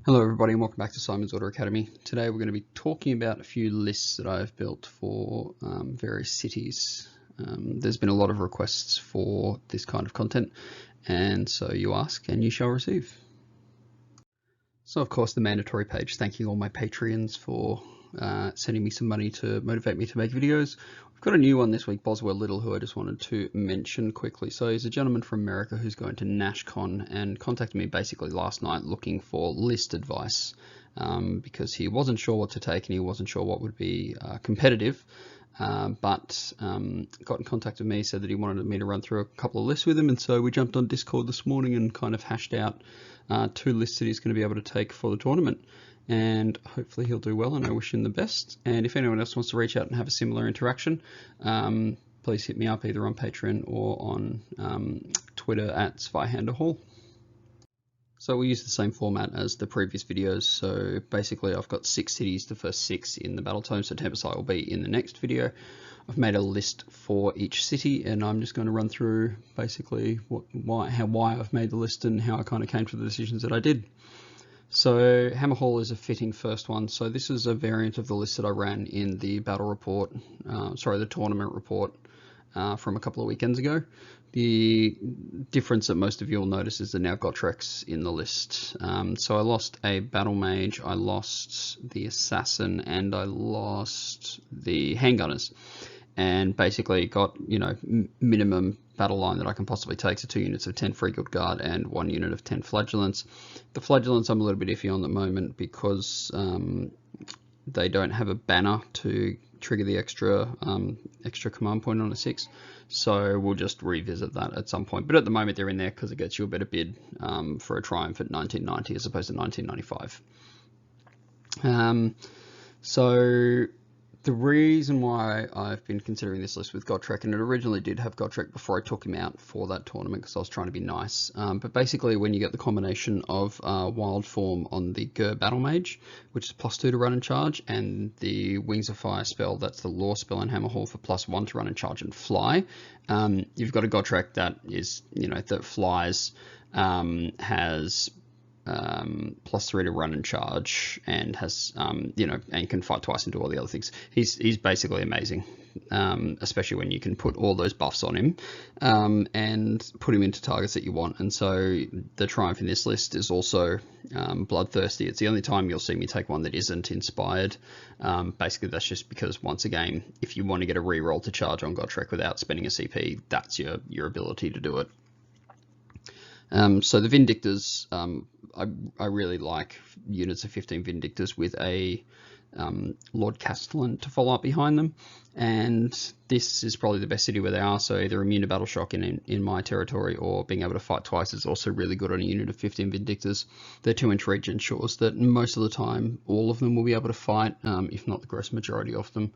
Hello everybody and welcome back to Simon's Order Academy. Today we're going to be talking about a few lists that I've built for various cities. There's been a lot of requests for this kind of content, and so you ask and you shall receive. So of course the mandatory page thanking all my Patreons for sending me some money to motivate me to make videos. We've got a new one this week, Boswell Little, who I just wanted to mention quickly. So he's a gentleman from America who's going to NashCon and contacted me basically last night looking for list advice because he wasn't sure what to take and he wasn't sure what would be competitive. But got in contact with me, said that he wanted me to run through a couple of lists with him, and so we jumped on Discord this morning and kind of hashed out two lists that he's going to be able to take for the tournament, and hopefully he'll do well, and I wish him the best. And if anyone else wants to reach out and have a similar interaction, please hit me up either on Patreon or on Twitter at Hammerhal. So we use the same format as the previous videos. So basically I've got 6 cities, the first 6 in the battle tome, so Tempest will be in the next video. I've made a list for each city and I'm just going to run through basically why I've made the list and how I kind of came to the decisions that I did. So Hammerhal is a fitting first one. So this is a variant of the list that I ran in the battle report, the tournament report from a couple of weekends ago. The difference that most of you will notice is that now Gotreks in the list. So I lost a battle mage, I lost the assassin, and I lost the handgunners, and basically got, minimum battle line that I can possibly take, so 2 units of 10 Free Guild Guard and 1 unit of 10 Flagellants. The Flagellants I'm a little bit iffy on at the moment because they don't have a banner to trigger the extra command point on a 6, so we'll just revisit that at some point, but at the moment they're in there because it gets you a better bid for a triumph at 1990 as opposed to 1995. So the reason why I've been considering this list with Gotrek, and it originally did have Gotrek before I took him out for that tournament because I was trying to be nice, but basically when you get the combination of Wild Form on the Gur Battle Mage, which is +2 to run and charge, and the Wings of Fire spell, that's the Law spell in Hammerhal for +1 to run and charge and fly, you've got a Gotrek that is, that flies, has +3 to run and charge, and has and can fight twice and do all the other things. He's basically amazing, especially when you can put all those buffs on him and put him into targets that you want. And so the triumph in this list is also bloodthirsty. It's the only time you'll see me take one that isn't inspired. Basically that's just because, once again, if you want to get a reroll to charge on Gotrek without spending a CP, that's your ability to do it. So the Vindictors, I really like units of 15 Vindictors with a Lord Castellan to follow up behind them, and this is probably the best city where they are, so either immune to battle shock in my territory or being able to fight twice is also really good on a unit of 15 Vindictors. They're 2-inch reach ensures that most of the time all of them will be able to fight, if not the gross majority of them.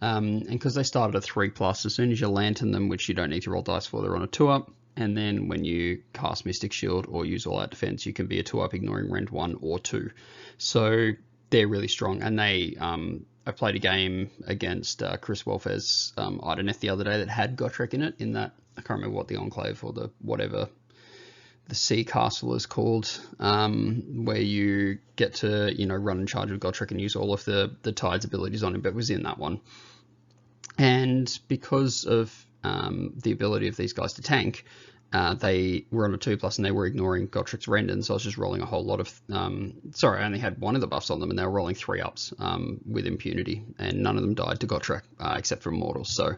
And because they start at a 3+, as soon as you lantern them, which you don't need to roll dice for, they're on a 2-up. And then when you cast Mystic Shield or use All Out Defense, you can be a 2-up ignoring Rend 1 or 2. So they're really strong. And they, I played a game against Chris Welfare's Ideneth the other day that had Gotrek in it, in that, I can't remember what the Enclave or the whatever the Sea Castle is called, where you get to, run and charge with Gotrek and use all of the Tides abilities on him, but it was in that one. And because of the ability of these guys to tank, they were on a 2+ and they were ignoring Gotrek's Rend, and so I was just rolling a whole lot of, I only had one of the buffs on them and they were rolling 3-ups with impunity, and none of them died to Gotrek except for Immortals, so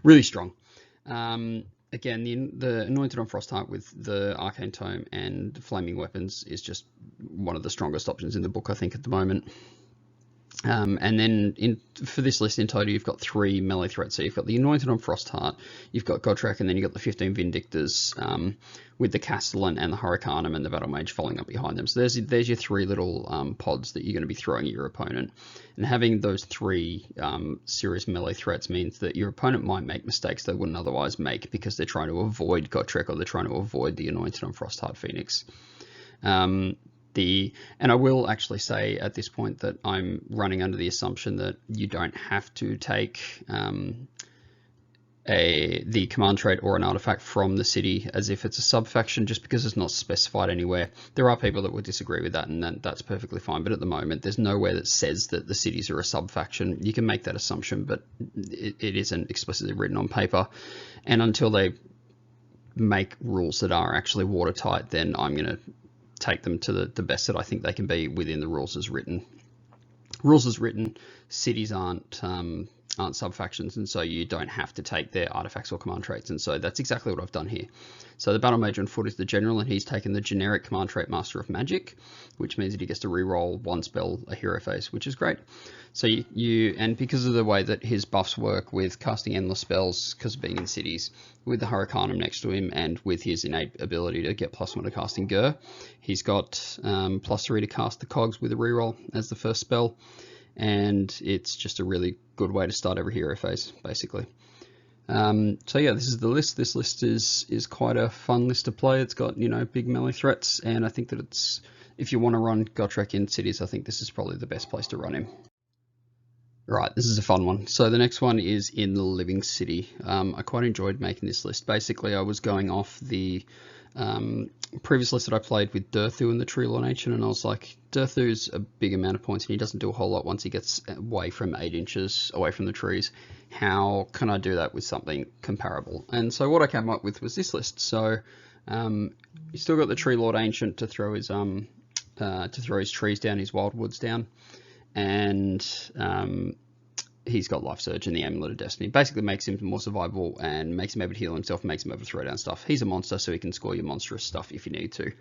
really strong. Again, the Anointed on Frostheart with the Arcane Tome and Flaming Weapons is just one of the strongest options in the book, I think, at the moment. And then for this list in total, you've got 3 melee threats. So you've got the Anointed on Frostheart, you've got Gotrek, and then you've got the 15 Vindictors with the Castellan and the Hurricanum and the Battle Mage following up behind them. So there's your 3 little pods that you're going to be throwing at your opponent. And having those 3 serious melee threats means that your opponent might make mistakes they wouldn't otherwise make because they're trying to avoid Gotrek or they're trying to avoid the Anointed on Frostheart Phoenix. And I will actually say at this point that I'm running under the assumption that you don't have to take the command trait or an artifact from the city as if it's a sub-faction, just because it's not specified anywhere. There are people that would disagree with that, and that's perfectly fine, but at the moment there's nowhere that says that the cities are a sub-faction. You can make that assumption, but it isn't explicitly written on paper, and until they make rules that are actually watertight, then I'm going to take them to the best that I think they can be within the rules as written. Rules as written, cities aren't sub-factions, and so you don't have to take their artifacts or command traits, and so that's exactly what I've done here. So the battle mage on foot is the general, and he's taken the generic command trait Master of Magic, which means that he gets to reroll one spell a hero phase, which is great. So and because of the way that his buffs work with casting endless spells, because of being in cities, with the Hurricanum next to him, and with his innate ability to get +1 to casting Gur, he's got +3 to cast the cogs with a reroll as the first spell, and it's just a really good way to start every hero phase, basically. So yeah, this is the list. This list is quite a fun list to play. It's got, you know, big melee threats, and I think that it's, if you want to run Gotrek in cities, I think this is probably the best place to run him. Right, this is a fun one. So the next one is in the Living City. I quite enjoyed making this list. Basically, I was going off the previous list that I played with Durthu and the Tree Lord Ancient, and I was like, Durthu's a big amount of points and he doesn't do a whole lot once he gets away from 8 inches away from the trees. How can I do that with something comparable? And so what I came up with was this list. So you still got the Tree Lord Ancient to throw his trees down, his wildwoods down, and he's got Life Surge and the Amulet of Destiny. Basically makes him more survivable and makes him able to heal himself, makes him able to throw down stuff. He's a monster, so he can score your monstrous stuff if you need to.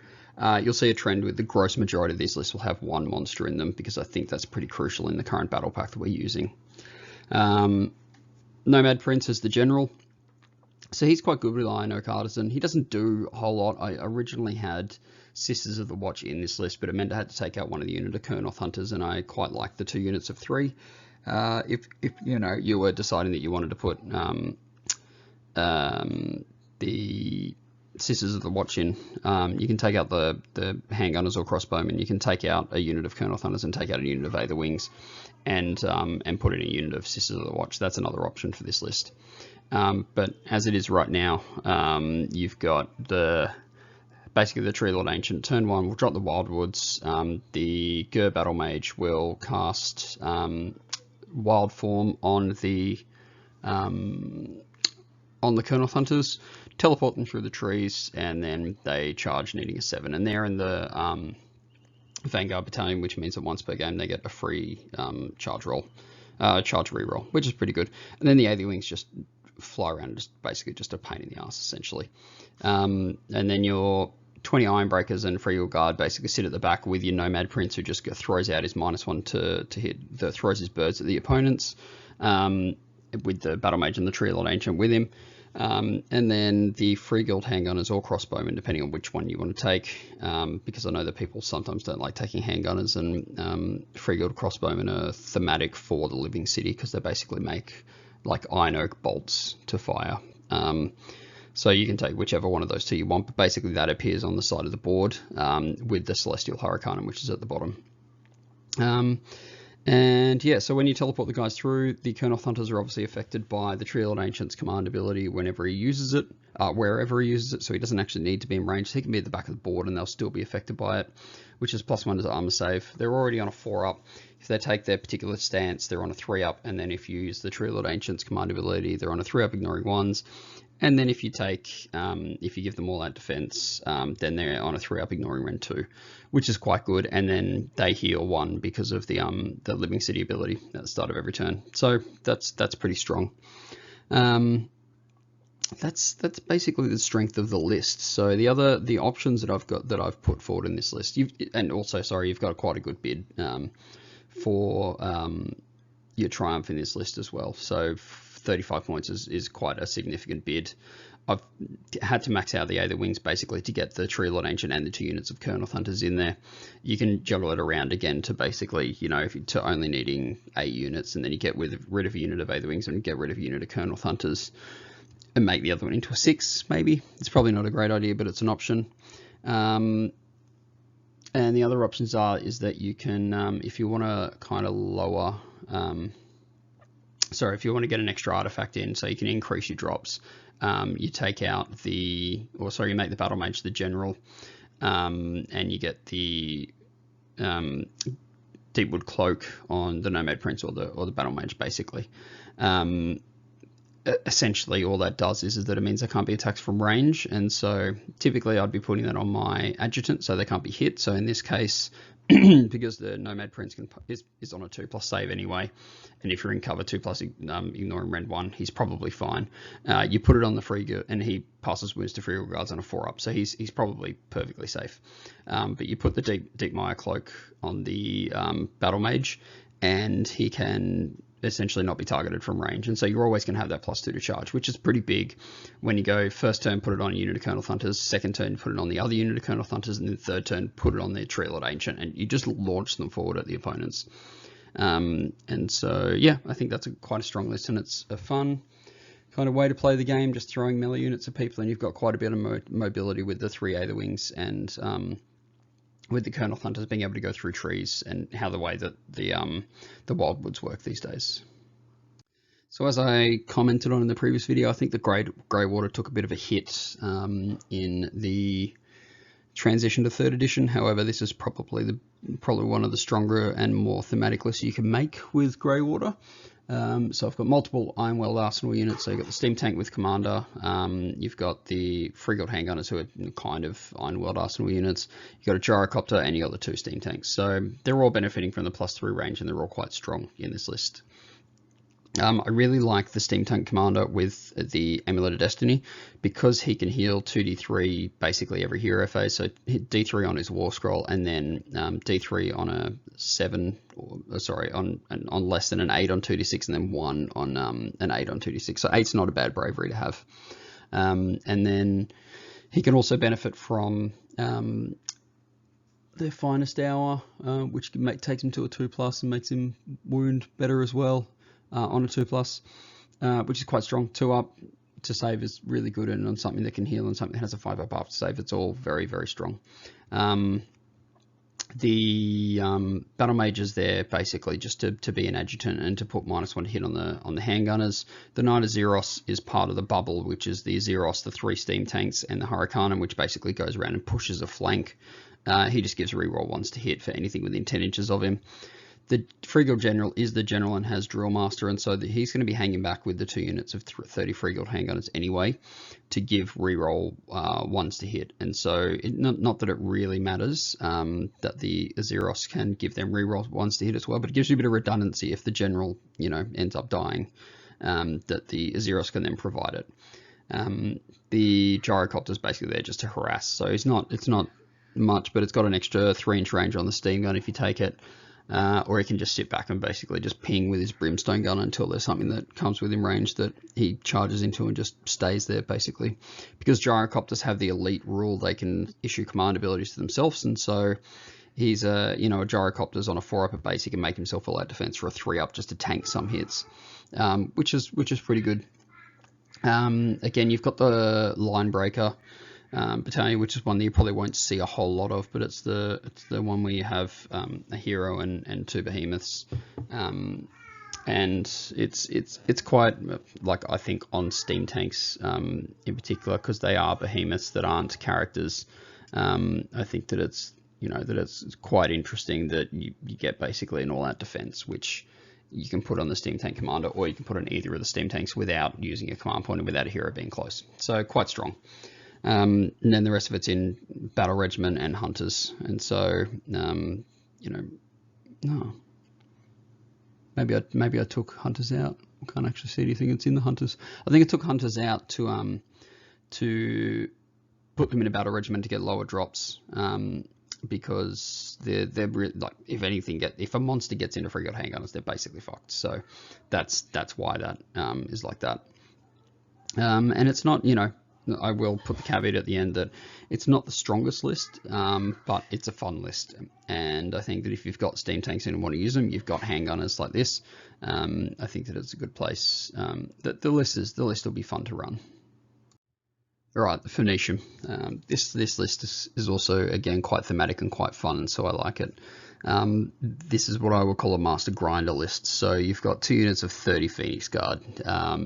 You'll see a trend with the gross majority of these lists will have one monster in them, because I think that's pretty crucial in the current battle pack that we're using. Nomad Prince is the general. So he's quite good with Iron Oak Artisan. He doesn't do a whole lot. I originally had Sisters of the Watch in this list, but it meant I had to take out one of the unit of Kurnoth Hunters, and I quite like the 2 units of 3. If you know, you were deciding that you wanted to put the Sisters of the Watch in, you can take out the handgunners or crossbowmen. You can take out a unit of Kurnoth Hunters and take out a unit of Aether Wings, and put in a unit of Sisters of the Watch. That's another option for this list. But as it is right now, you've got basically the Tree Lord Ancient. Turn 1 will drop the Wildwoods. The Gur Battle Mage will cast Wild Form on the Kurnoth Hunters, teleport them through the trees, and then they charge, needing a 7. And they're in the Vanguard Battalion, which means that once per game they get a free charge reroll, which is pretty good. And then the Aether Wings just fly around, basically just a pain in the ass, essentially. And then your 20 Ironbreakers and Free Will Guard basically sit at the back with your Nomad Prince, who just throws out his -1 to hit, throws his birds at the opponents, with the Battle Mage and the Tree Lord Ancient with him. And then the Free Guild Handgunners or Crossbowmen, depending on which one you want to take, because I know that people sometimes don't like taking Handgunners, and Free Guild Crossbowmen are thematic for the Living City, because they basically make like Iron Oak bolts to fire. So you can take whichever one of those 2 you want, but basically that appears on the side of the board with the Celestial Hurricanum, which is at the bottom. And yeah, so when you teleport the guys through, the Kurnoth Hunters are obviously affected by the Tree Lord Ancient's command ability whenever he uses it, wherever he uses it, so he doesn't actually need to be in range. So he can be at the back of the board and they'll still be affected by it, which is +1 to armor save. They're already on a 4-up. If they take their particular stance, they're on a 3-up, and then if you use the Tree Lord Ancient's command ability, they're on a 3-up, ignoring 1s. And then if you take, if you give them all that defense, then they're on a 3-up, ignoring Rend 2, which is quite good. And then they heal 1 because of the Living City ability at the start of every turn. So that's pretty strong. That's basically the strength of the list. So the options that I've put forward in this list, you've got quite a good bid for your Triumph in this list as well. So 35 points is quite a significant bid. I've had to max out the Aether Wings basically to get the Tree Lord Ancient and the 2 units of Kurnoth Hunters in there. You can juggle it around again to basically, you know, to only needing 8 units, and then you get rid of a unit of Aether Wings and get rid of a unit of Kurnoth Hunters and make the other one into a 6, maybe. It's probably not a great idea, but it's an option. And the other options is that you can, if you want to kind of lower sorry, if you want to get an extra artifact in, so you can increase your drops, you take out the, or sorry, you make the battle mage the general, and you get the Deepwood Cloak on the Nomad Prince or the battle mage, basically. Essentially all that does is that it means they can't be attacked from range, and so typically I'd be putting that on my adjutant so they can't be hit. So in this case, because the Nomad Prince is on a 2+ save anyway, and if you're in cover 2+, ignoring rend 1, he's probably fine. You put it on the Frigga, and he passes wounds to Frigga guards on a 4+, so he's probably perfectly safe. But you put the Deep Mire Cloak on the battle mage, and he can essentially not be targeted from range, and so you're always going to have that +2 to charge, which is pretty big. When you go first turn, put it on a unit of Colonel Thunters, second turn, put it on the other unit of Colonel Thunters, and then third turn, put it on the Tree Lord Ancient, and you just launch them forward at the opponents. And so yeah, I think that's quite a strong list, and it's a fun kind of way to play the game, just throwing melee units at people, and you've got quite a bit of mobility with the 3 Aether Wings, and with the Colonel Hunters being able to go through trees, and how the way that the wildwoods work these days. So as I commented on in the previous video, I think the Greywater took a bit of a hit in the transition to 3rd edition. However, this is probably one of the stronger and more thematic lists you can make with Greywater. So I've got multiple Ironweld Arsenal units. So you've got the Steam Tank with Commander, you've got the Frigga Handgunners, who are kind of Ironweld Arsenal units, you've got a Gyrocopter, and you've got the 2 Steam Tanks. So they're all benefiting from the +3 range, and they're all quite strong in this list. I really like the Steam Tank Commander with the Amulet of Destiny, because he can heal 2d3 basically every hero phase. So hit d3 on his War Scroll, and then d3 on a 7, on less than an 8 on 2d6, and then 1 on an 8 on 2d6. So 8's not a bad bravery to have. And then he can also benefit from their Finest Hour, which takes him to a 2+ and makes him wound better as well. On a 2+, which is quite strong. 2+ to save is really good, and on something that can heal and something that has a 5+ after save, it's all very, very strong. The battle mage is there basically just to be an adjutant and to put -1 to hit on the handgunners. The Knight of Xeros is part of the bubble, which is the Xeros, the 3 Steam Tanks, and the Hurricanum, which basically goes around and pushes a flank. He just gives reroll 1s to hit for anything within 10 inches of him. The Frigga General is the general and has Drill Master, and so he's going to be hanging back with the 2 units of 30 Frigga Handgunners anyway, to give reroll 1s to hit. And so not that it really matters that the Xeros can give them reroll 1s to hit as well, but it gives you a bit of redundancy if the general, ends up dying, that the Xeros can then provide it. The Gyrocopter is basically there just to harass, so it's not much, but it's got an extra 3-inch range on the steam gun if you take it. Or he can just sit back and basically just ping with his brimstone gun until there's something that comes within range that he charges into and just stays there, basically. Because Gyrocopters have the elite rule, they can issue command abilities to themselves, and so he's a Gyrocopter's on a 4+ at base, he can make himself all out defense for a 3+ just to tank some hits, which is pretty good. Again, you've got the Line Breaker battalion, which is one that you probably won't see a whole lot of, but it's the one where you have a hero and 2 behemoths, and it's quite, like, I think on Steam Tanks in particular, because they are behemoths that aren't characters. I think that it's quite interesting that you get basically an all-out defense, which you can put on the Steam Tank Commander, or you can put on either of the Steam Tanks without using a command point and without a hero being close. So quite strong. And then the rest of it's in Battle Regiment and Hunters, and so no, maybe I took Hunters out. I can't actually see anything that's in the Hunters. I think I took Hunters out to put them in a Battle Regiment to get lower drops, because they're like, if a monster gets into Frigga Handgunners, they're basically fucked. So that's why that is like that. And it's not, I will put the caveat at the end that it's not the strongest list, but it's a fun list. And I think that if you've got Steam Tanks and want to use them, you've got handgunners like this. I think that it's a good place. That the list will be fun to run. All right, the Phoenicium. This list is also, again, quite thematic and quite fun, and so I like it. This is what I would call a master grinder list. So you've got 2 units of 30 Phoenix Guard.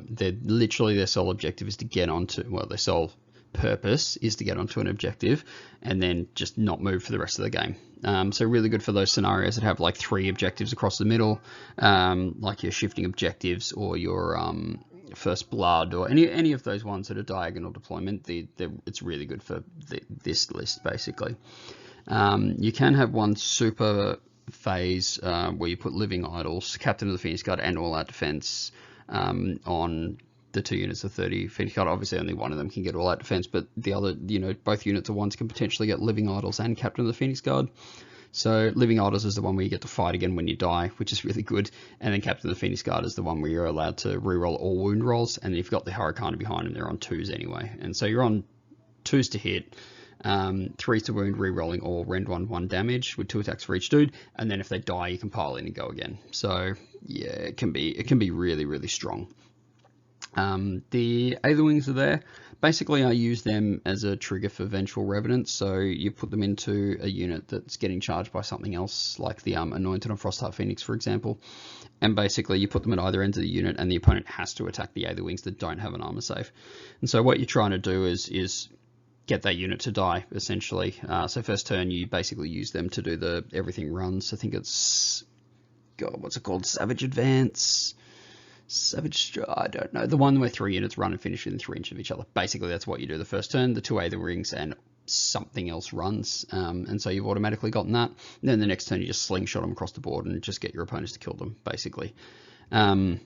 They're literally, their sole objective is to get onto, well, their sole purpose is to get onto an objective and then just not move for the rest of the game. So really good for those scenarios that have like 3 objectives across the middle, like your shifting objectives or your first blood or any of those ones that are diagonal deployment. It's really good for this list basically. You can have one super phase where you put living idols, captain of the Phoenix Guard, and all out defense on the 2 units of 30 Phoenix Guard. Obviously only one of them can get all out defense, but the other, both units of ones can potentially get living idols and captain of the Phoenix Guard. So living idols is the one where you get to fight again when you die, which is really good, and then captain of the Phoenix Guard is the one where you're allowed to reroll all wound rolls, and you've got the Hurricane behind them, they're on 2s anyway, and so you're on 2s to hit, 3s to wound, re-rolling all rend 1 damage with 2 attacks for each dude, and then if they die you can pile in and go again. So yeah, it can be really, really strong. The Aetherwings are there. Basically I use them as a trigger for Vengeful Revenant, so you put them into a unit that's getting charged by something else, like the Anointed on Frostheart Phoenix for example, and basically you put them at either end of the unit and the opponent has to attack the Aetherwings that don't have an armor save. And so what you're trying to do is get that unit to die essentially. So first turn you basically use them to do the everything runs. I think it's, God, what's it called, Savage Advance, I don't know, the one where 3 units run and finish within 3 inches of each other. Basically that's what you do the first turn. The 2 Aether Rings and something else runs, and so you've automatically gotten that. And then the next turn you just slingshot them across the board and just get your opponents to kill them basically. The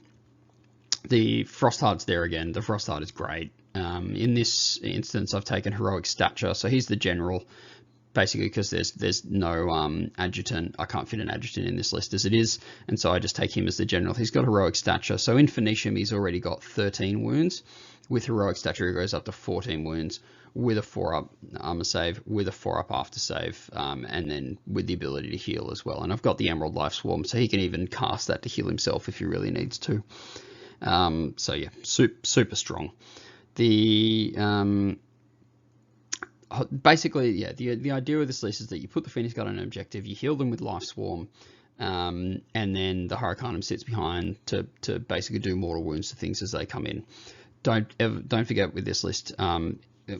Frostheart's there again. The Frostheart is great. In this instance I've taken Heroic Stature, so he's the general basically because there's no adjutant. I can't fit an adjutant in this list as it is, and so I just take him as the general. He's got Heroic Stature, so in Phoenicium he's already got 13 wounds. With Heroic Stature he goes up to 14 wounds with a 4-up armor save, with a 4-up after save, and then with the ability to heal as well. And I've got the Emerald Life Swarm, so he can even cast that to heal himself if he really needs to. So yeah, super strong. The basically, yeah, the idea of this list is that you put the Phoenix Guard on an objective, you heal them with Life Swarm, and then the Hurricane sits behind to basically do mortal wounds to things as they come in. Don't forget with this list,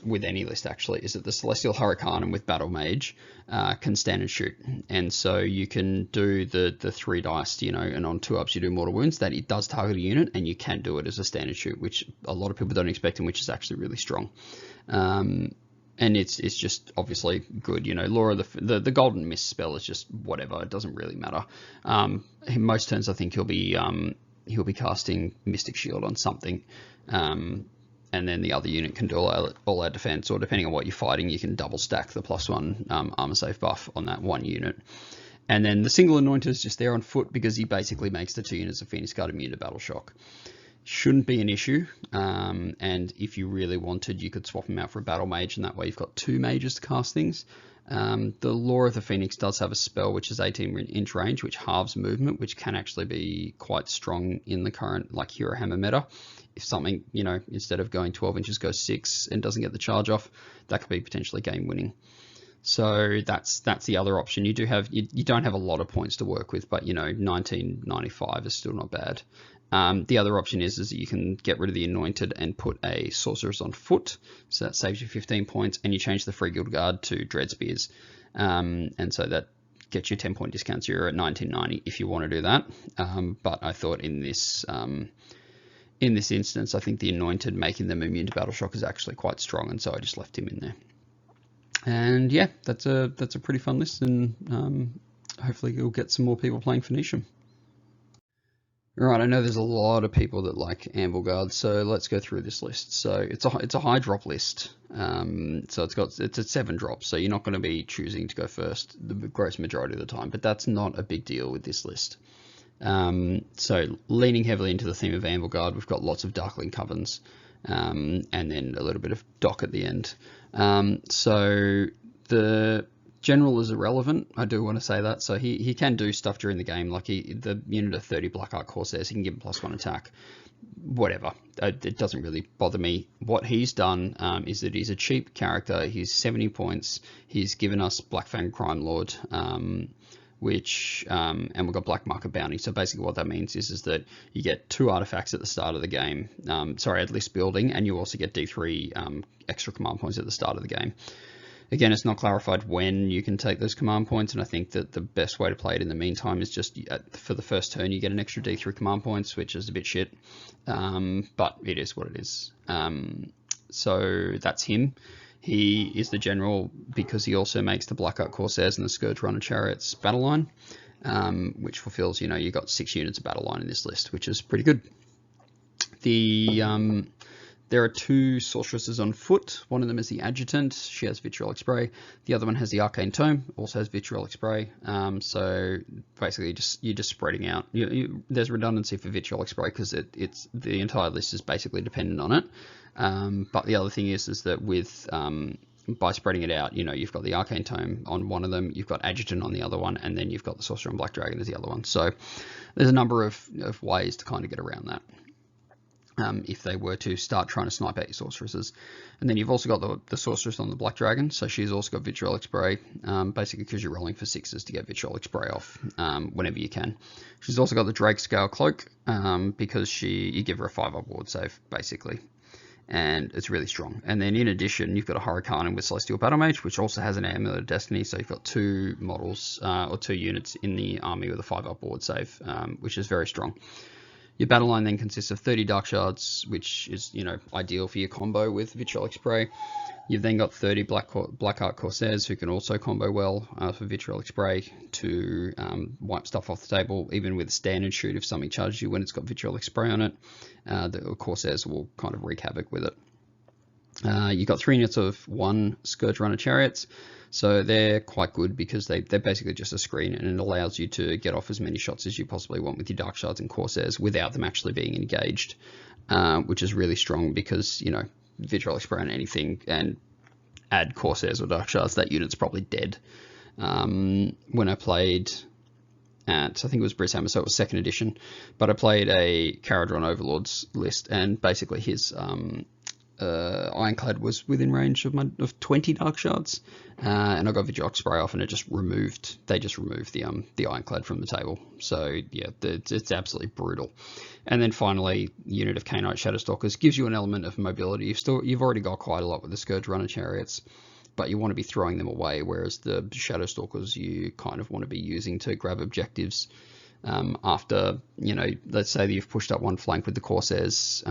with any list actually, is that the Celestial Hurricane with Battle Mage can stand and shoot, and so you can do the 3 dice, and on 2-ups you do mortal wounds. That it does target a unit, and you can do it as a stand and shoot, which a lot of people don't expect, and which is actually really strong. And it's just obviously good, Law of the Golden Mist spell is just whatever, it doesn't really matter. Most turns I think he'll be casting Mystic Shield on something, and then the other unit can do all out defense, or depending on what you're fighting you can double stack the +1 armor save buff on that one unit. And then the single Anointer is just there on foot because he basically makes the 2 units of Phoenix Guard immune to Battle Shock. Shouldn't be an issue, and if you really wanted you could swap him out for a Battle Mage, and that way you've got 2 mages to cast things. The Law of the Phoenix does have a spell which is 18-inch range, which halves movement, which can actually be quite strong in the current Hero Hammer meta. If something, instead of going 12 inches goes 6 and doesn't get the charge off, that could be potentially game winning. So that's the other option. You don't have a lot of points to work with, but 1995 is still not bad. The other option is that you can get rid of the Anointed and put a Sorceress on foot, so that saves you 15 points, and you change the Free Guild Guard to Dread Spears, and so that gets you 10-point discount, so you're at 1990 if you want to do that. But I thought in this instance, I think the Anointed making them immune to Battle Shock is actually quite strong, and so I just left him in there. And yeah, that's a pretty fun list, and hopefully you'll get some more people playing Phoenicium. Right, I know there's a lot of people that like Anvilgard, so let's go through this list. So it's a high drop list. So it's at 7 drops, so you're not going to be choosing to go first the gross majority of the time, but that's not a big deal with this list. So leaning heavily into the theme of Anvilgard, we've got lots of Darkling Covens, and then a little bit of Dock at the end. So the General is irrelevant, I do want to say that. So he can do stuff during the game, like the unit of 30 Blackheart Corsairs, he can give him +1 attack. Whatever, it doesn't really bother me. What he's done is that he's a cheap character, he's 70 points, he's given us Blackfang Crime Lord, which and we've got Black Market Bounty. So basically what that means is that you get 2 artifacts at the start of the game, at list building, and you also get D3 extra command points at the start of the game. Again, it's not clarified when you can take those command points, and I think that the best way to play it in the meantime is just for the first turn you get an extra D3 command points, which is a bit shit, but it is what it is. So that's him. He is the general because he also makes the Blackheart Corsairs and the Scourge Runner Chariots battle line, which fulfills, you've got 6 units of battle line in this list, which is pretty good. There are 2 sorceresses on foot. One of them is the Adjutant. She has Vitriolic Spray. The other one has the Arcane Tome, also has Vitriolic Spray. So basically, you're just spreading out. There's redundancy for Vitriolic Spray because it's the entire list is basically dependent on it. But the other thing is that with by spreading it out, you've got the Arcane Tome on one of them, you've got Adjutant on the other one, and then you've got the Sorcerer and Black Dragon as the other one. So there's a number of ways to kind of get around that. If they were to start trying to snipe at your sorceresses. And then you've also got the sorceress on the Black Dragon, so she's also got Vitriolic Spray, basically because you're rolling for 6s to get Vitriolic Spray off whenever you can. She's also got the Drake Scale Cloak, because you give her a 5-up ward save, basically. And it's really strong. And then in addition, you've got a Hurricane with Celestial Battle Mage, which also has an Amulet of Destiny, so you've got 2 models, or 2 units in the army with a 5-up ward save, which is very strong. Your battle line then consists of 30 Dark Shards, which is, ideal for your combo with Vitriolic Spray. You've then got 30 Blackheart Corsairs, who can also combo well for Vitriolic Spray to wipe stuff off the table, even with a standard shoot if something charges you when it's got Vitriolic Spray on it. The Corsairs will kind of wreak havoc with it. You've got 3 units of 1 Scourge Runner Chariots, so they're quite good because they're basically just a screen, and it allows you to get off as many shots as you possibly want with your Dark Shards and Corsairs without them actually being engaged, which is really strong because, Vitriolic Spray on anything and add Corsairs or Dark Shards, that unit's probably dead. When I played at, I think it was Brishammer, so it was 2nd edition, but I played a Caradron Overlords list, and basically his Ironclad was within range of 20 Dark Shards, and I got Vitriolic Spray off, and they just removed the Ironclad from the table. So yeah, it's absolutely brutal. And then finally, unit of Khainite Shadowstalkers gives you an element of mobility. You've already got quite a lot with the Scourge Runner Chariots, but you want to be throwing them away, whereas the Shadowstalkers you kind of want to be using to grab objectives after, let's say that you've pushed up one flank with the Corsairs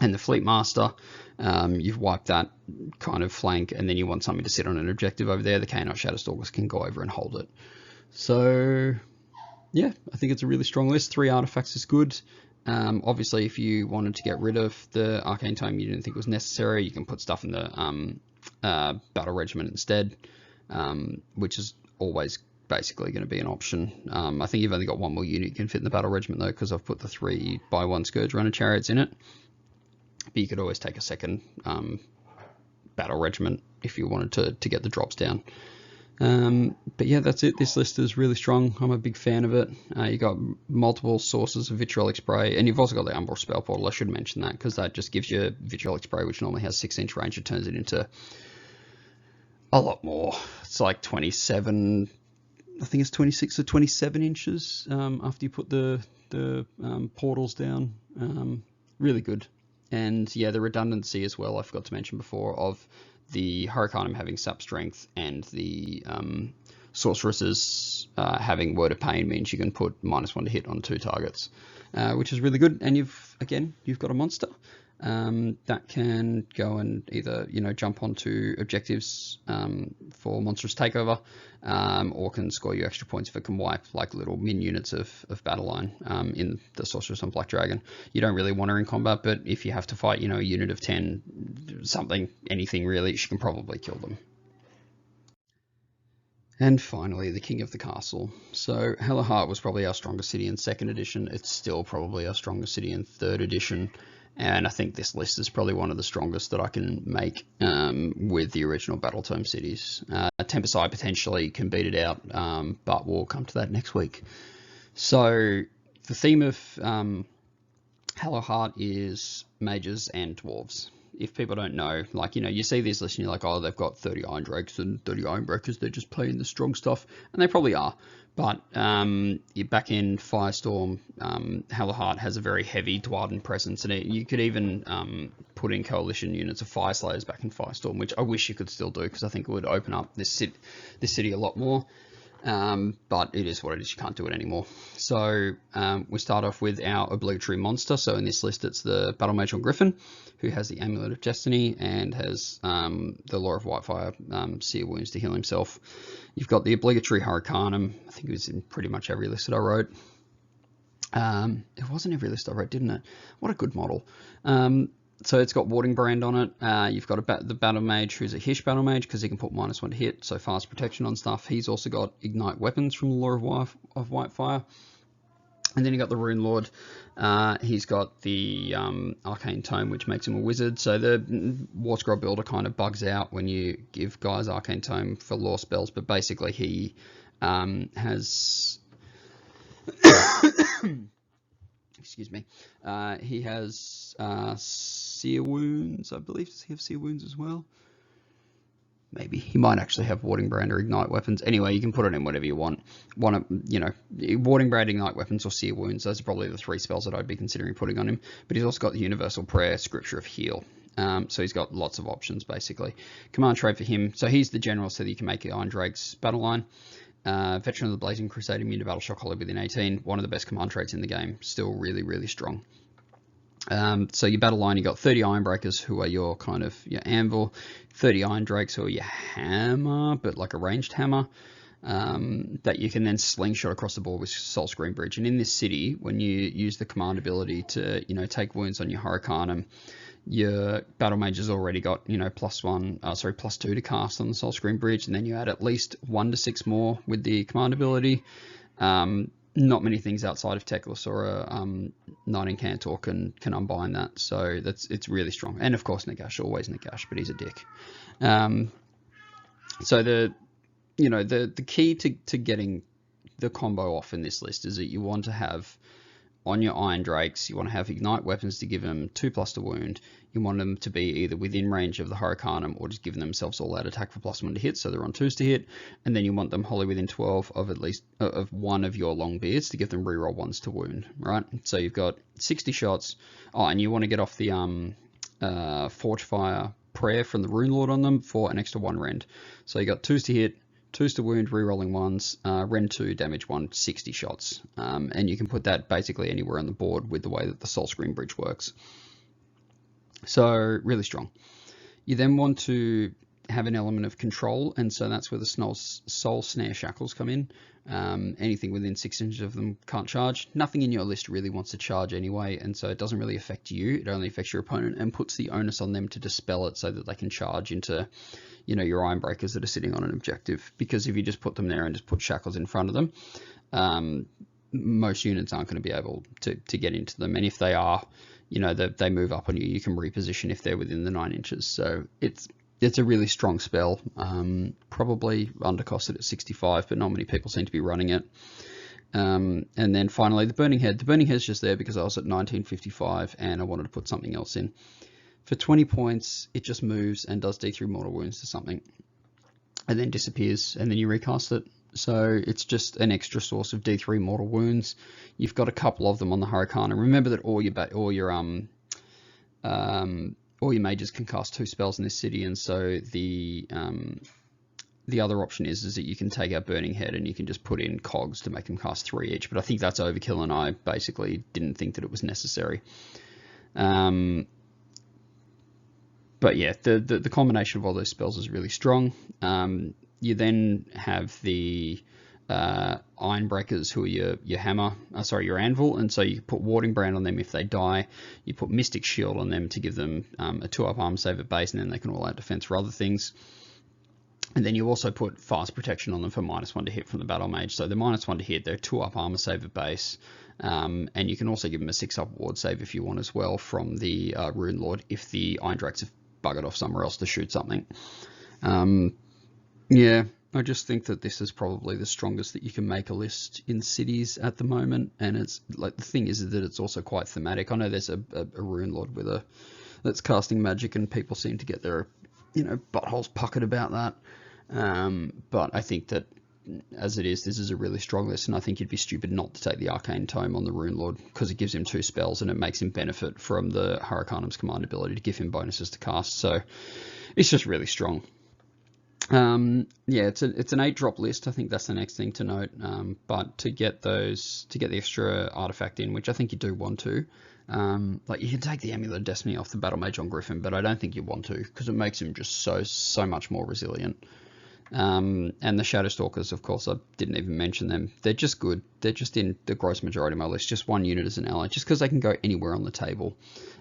and the Fleet Master, you've wiped that kind of flank, and then you want something to sit on an objective over there. The Khainite Shadowstalkers can go over and hold it. So yeah, I think it's a really strong list. 3 artifacts is good. Obviously, if you wanted to get rid of the Arcane Tome you didn't think was necessary, you can put stuff in the Battle Regiment instead, which is always basically going to be an option. I think you've only got 1 more unit you can fit in the Battle Regiment though, because I've put the 3x1 Scourge Runner Chariots in it. But you could always take a 2nd Battle Regiment if you wanted to get the drops down. But yeah, that's it. This list is really strong. I'm a big fan of it. You got multiple sources of Vitriolic Spray, and you've also got the Umbral Spell Portal. I should mention that because that just gives you Vitriolic Spray, which normally has 6-inch range. It turns it into a lot more. It's like 27, I think it's 26 or 27 inches after you put the portals down. Really good. And yeah, the redundancy as well, I forgot to mention before, of the Hurricanum having Sap Strength and the Sorceresses having Word of Pain means you can put -1 to hit on 2 targets, which is really good. And you've got a monster that can go and either jump onto objectives for monstrous takeover, or can score you extra points if it can wipe like little min units of battle line in the Sorceress on Black Dragon. You don't really want her in combat, but if you have to fight a unit of 10 something, anything really, she can probably kill them. And finally, the King of the Castle. So Hallowheart was probably our strongest city in 2nd edition. It's still probably our strongest city in 3rd edition. And I think this list is probably one of the strongest that I can make with the original Battle Tome cities. Tempest potentially can beat it out, but we'll come to that next week. So the theme of Hallowheart is mages and dwarves. if people don't know, like, you know, you see this list and you're like, oh, they've got 30 Iron Drakes and 30 Iron Breakers, they're just playing the strong stuff, and they probably are. But you're back in Firestorm, Hallowheart has a very heavy Dwarden presence, and you could even put in coalition units of Fire Slayers back in Firestorm, which I wish you could still do, because I think it would open up this city a lot more. But it is what it is, you can't do it anymore. So we start off with our obligatory monster. So in this list, it's the Battle Mage on Griffin, who has the Amulet of Destiny and has the Law of Whitefire, Seer Wounds to heal himself. You've got the obligatory Hurricanum. I think it was in pretty much every list that I wrote. It wasn't every list I wrote, didn't it? What a good model. So it's got Warding Brand on it. You've got the Battle Mage, who's a Hish Battle Mage, because he can put -1 to hit, so fast protection on stuff. He's also got Ignite Weapons from the Law of Whitefire. And then you got the Rune Lord. He's got the Arcane Tome, which makes him a wizard. So the War Scroll Builder kind of bugs out when you give guys Arcane Tome for lore spells, but basically he has... Excuse me. He has Seer Wounds, I believe. Does he have Seer Wounds as well? Maybe. He might actually have Warding Brand or Ignite Weapons. Anyway, you can put it in whatever you want. You know, Warding Brand, Ignite Weapons, or Seer Wounds. Those are probably the 3 spells that I'd be considering putting on him. But he's also got the Universal Prayer, Scripture of Heal. So he's got lots of options, basically. Command trait for him. So he's the general, so that you can make your Iron Drake's battle line. Veteran of the Blazing Crusade, immune to battle shock, hollow within 18. One of the best command traits in the game. Still really, really strong. So your battle line, you got 30 Iron Breakers, who are your kind of your anvil, 30 Iron Drakes, who are your hammer, but like a ranged hammer, that you can then slingshot across the board with Soul Screen Bridge. And in this city, when you use the command ability to, you know, take wounds on your Hurricanum, your Battle Mage has already got, you know, +2 to cast on the Soul Screen Bridge, and then you add at least 1 to 6 more with the command ability. Not many things outside of Teclis or a Knight Incantor can unbind that, so it's really strong. And of course Nagash, always Nagash, but he's a dick. So the key to getting the combo off in this list is that you want to have on your Iron Drakes, you want to have Ignite Weapons to give them 2+ to wound. You want them to be either within range of the Hurricanum or just giving themselves all-out attack for +1 to hit, so they're on 2s to hit. And then you want them wholly within 12 of at least of one of your long beards to give them reroll 1s to wound, right? So you've got 60 shots. Oh, and you want to get off the Forgefire Prayer from the Rune Lord on them for an extra 1 rend. So you got 2s to hit, 2s to wound, rerolling 1s, rend 2, damage 1, 60 shots. And you can put that basically anywhere on the board with the way that the Soul Screen Bridge works. So really strong. You then want to have an element of control, and so that's where the Soul Snare Shackles come in. Anything within 6 inches of them can't charge. Nothing in your list really wants to charge anyway, and so it doesn't really affect you. It only affects your opponent and puts the onus on them to dispel it so that they can charge into, you know, your Iron Breakers that are sitting on an objective. Because if you just put them there and just put shackles in front of them, most units aren't going to be able to get into them. And if they are, you know, they move up on you, you can reposition if they're within the 9 inches. So it's a really strong spell, probably undercosted at 65, but not many people seem to be running it. And then finally, the Burning Head. The Burning Head's just there because I was at 1955 and I wanted to put something else in. For 20 points, it just moves and does D3 mortal wounds to something, and then disappears, and then you recast it. So it's just an extra source of D3 mortal wounds. You've got a couple of them on the Hurricane. Remember that all your mages can cast 2 spells in this city, and so the other option is that you can take out Burning Head and you can just put in cogs to make them cast 3 each. But I think that's overkill, and I basically didn't think that it was necessary. But yeah, the combination of all those spells is really strong. You then have the Iron Breakers, who are your hammer, your anvil, and so you put Warding Brand on them if they die. You put Mystic Shield on them to give them a 2-up armor save at base, and then they can all out defense for other things. And then you also put Fast Protection on them for -1 to hit from the Battle Mage. So they're -1 to hit, they're 2-up armor save at base, and you can also give them a 6-up ward save if you want as well from the Rune Lord if the Iron Drakes have buggered off somewhere else to shoot something. Yeah, I just think that this is probably the strongest that you can make a list in cities at the moment, and it's like, the thing is that it's also quite thematic. I know there's a Rune Lord with a that's casting magic, and people seem to get their, you know, buttholes puckered about that. But I think that as it is, this is a really strong list, and I think you'd be stupid not to take the Arcane Tome on the Rune Lord, because it gives him 2 spells and it makes him benefit from the Hurricanum's command ability to give him bonuses to cast. So it's just really strong. Yeah, it's an 8-drop list. I think that's the next thing to note. But to get the extra artifact in, which I think you do want to, like you can take the Amulet of Destiny off the Battle Mage on Griffin, but I don't think you want to, because it makes him just so much more resilient. And the Shadow Stalkers, of course, I didn't even mention them. They're just good. They're just in the gross majority of my list. Just 1 unit as an ally, just because they can go anywhere on the table.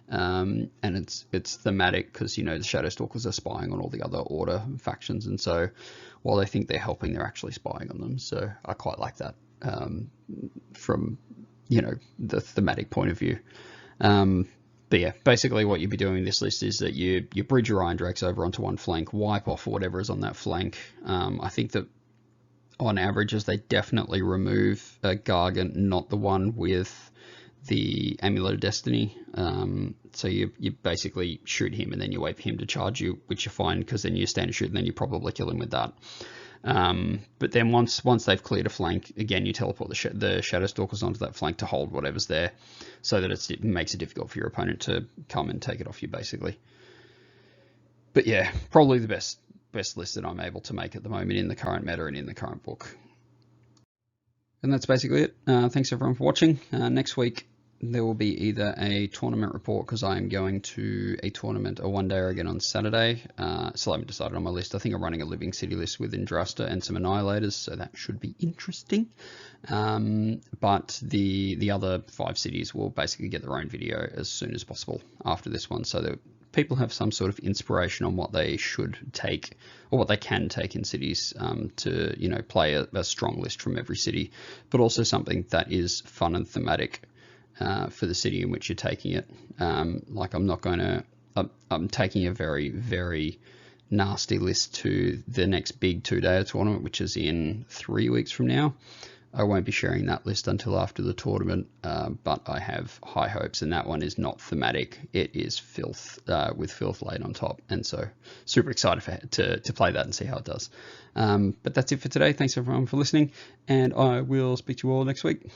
And it's thematic, because, you know, the Shadow Stalkers are spying on all the other Order factions, and so while they think they're helping, they're actually spying on them. So I quite like that, from, you know, the thematic point of view. But yeah, basically what you'd be doing in this list is that you bridge your Iron Drakes over onto one flank, wipe off whatever is on that flank. I think that on averages they definitely remove a Gargant, not the one with the Amulet of Destiny. So you basically shoot him and then you wait for him to charge you, which you're fine, because then you stand and shoot and then you probably kill him with that. But then once they've cleared a flank, again you teleport the Shadow Stalkers onto that flank to hold whatever's there, so that it makes it difficult for your opponent to come and take it off you, basically. But yeah, probably the best list that I'm able to make at the moment in the current meta and in the current book. And that's basically it. Thanks everyone for watching. Next week there will be either a tournament report, because I am going to a tournament, a 1-day again on Saturday. Still haven't decided on my list. I think I'm running a Living City list with Indrasta and some Annihilators, so that should be interesting. But the other 5 cities will basically get their own video as soon as possible after this one, so that people have some sort of inspiration on what they should take, or what they can take in cities, to, you know, play a strong list from every city, but also something that is fun and thematic for the city in which you're taking it. Like I'm taking a very nasty list to the next big 2-day tournament, which is in 3 weeks from now. I won't be sharing that list until after the tournament, but I have high hopes, and that one is not thematic. It is filth, with filth laid on top, and so super excited to play that and see how it does. But that's it for today. Thanks everyone for listening, and I will speak to you all next week.